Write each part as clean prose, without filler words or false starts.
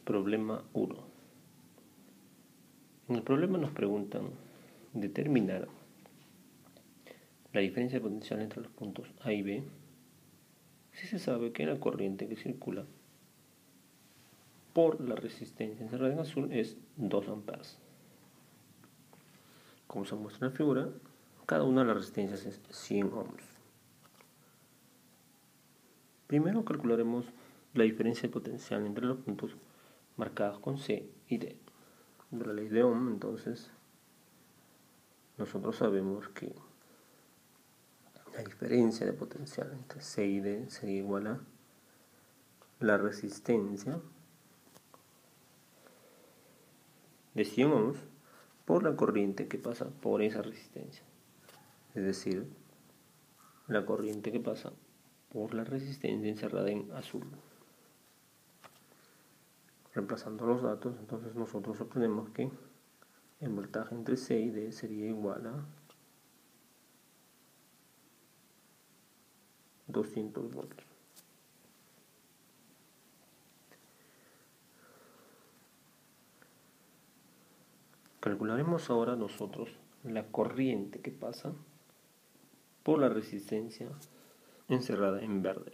Problema 1. En el problema nos preguntan determinar la diferencia de potencial entre los puntos A y B si se sabe que la corriente que circula por la resistencia encerrada en azul es 2 amperes. Como se muestra en la figura, cada una de las resistencias es 100 ohms. Primero calcularemos la diferencia de potencial entre los puntos marcados con C y D. De la ley de Ohm, entonces, nosotros sabemos que la diferencia de potencial entre C y D sería igual a la resistencia de 100 ohms por la corriente que pasa por esa resistencia. Es decir, la corriente que pasa por la resistencia encerrada en azul. Reemplazando los datos, entonces nosotros obtenemos que el voltaje entre C y D sería igual a 200 volts. Calcularemos ahora nosotros la corriente que pasa por la resistencia encerrada en verde.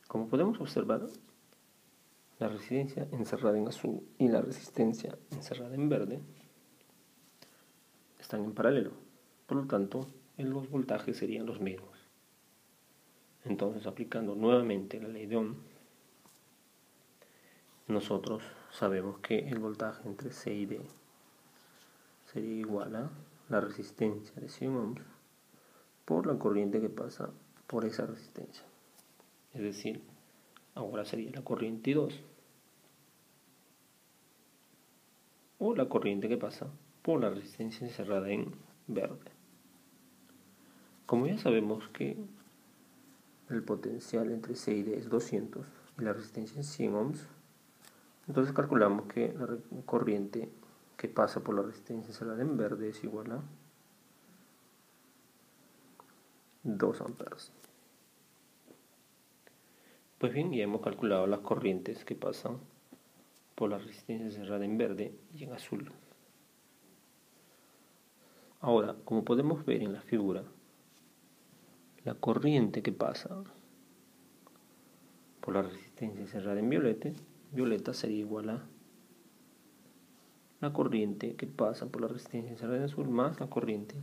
Como podemos observar, la resistencia encerrada en azul y la resistencia encerrada en verde están en paralelo, por lo tanto los voltajes serían los mismos. Entonces, aplicando nuevamente la ley de Ohm, nosotros sabemos que el voltaje entre C y D sería igual a la resistencia de 100 ohms por la corriente que pasa por esa resistencia. Es decir, ahora sería la corriente I2 o la corriente que pasa por la resistencia encerrada en verde. Como ya sabemos que el potencial entre C y D es 200 y la resistencia es 100 ohms, entonces calculamos que la corriente que pasa por la resistencia encerrada en verde es igual a 2 amperes. Pues bien, ya hemos calculado las corrientes que pasan por la resistencia encerrada en verde y en azul. Ahora, como podemos ver en la figura, la corriente que pasa por la resistencia encerrada en violeta sería igual a la corriente que pasa por la resistencia encerrada en azul más la corriente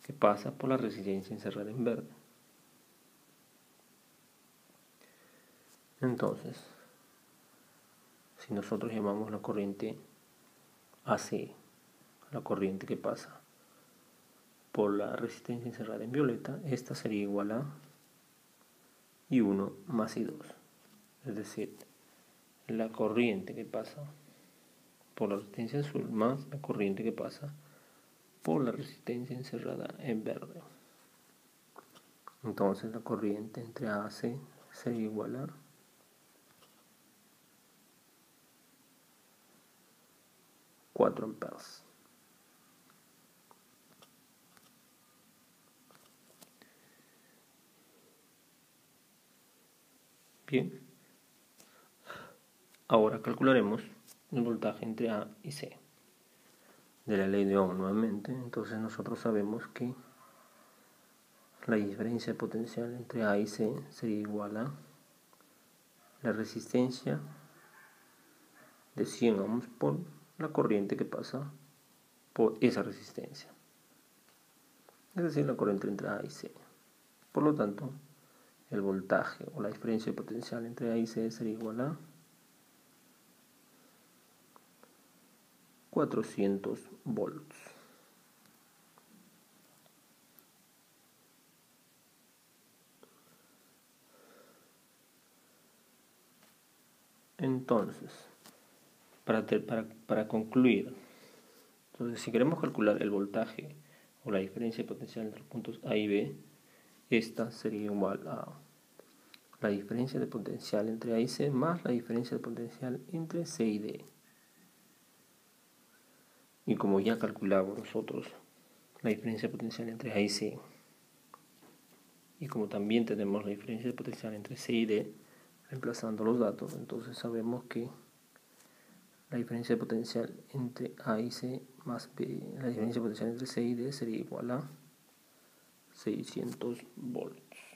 que pasa por la resistencia encerrada en verde. Entonces, si nosotros llamamos la corriente AC, la corriente que pasa por la resistencia encerrada en violeta, esta sería igual a I1 más I2. Es decir, la corriente que pasa por la resistencia azul más la corriente que pasa por la resistencia encerrada en verde. Entonces la corriente entre A y C sería igual a 4 amperes. Bien, ahora calcularemos el voltaje entre A y C. De la ley de Ohm nuevamente, entonces nosotros sabemos que la diferencia de potencial entre A y C sería igual a la resistencia de 100 ohms por la corriente que pasa por esa resistencia. Es decir, la corriente entre A y C. Por lo tanto, el voltaje o la diferencia de potencial entre A y C sería igual a 400 volts. Entonces, para concluir, entonces, si queremos calcular el voltaje o la diferencia de potencial entre los puntos A y B, esta sería igual a la diferencia de potencial entre A y C más la diferencia de potencial entre C y D. Y como ya calculamos nosotros la diferencia de potencial entre A y C, y como también tenemos la diferencia de potencial entre C y D, reemplazando los datos, entonces sabemos que la diferencia de potencial entre A y C más B, la diferencia de potencial entre C y D sería igual a 600 volts.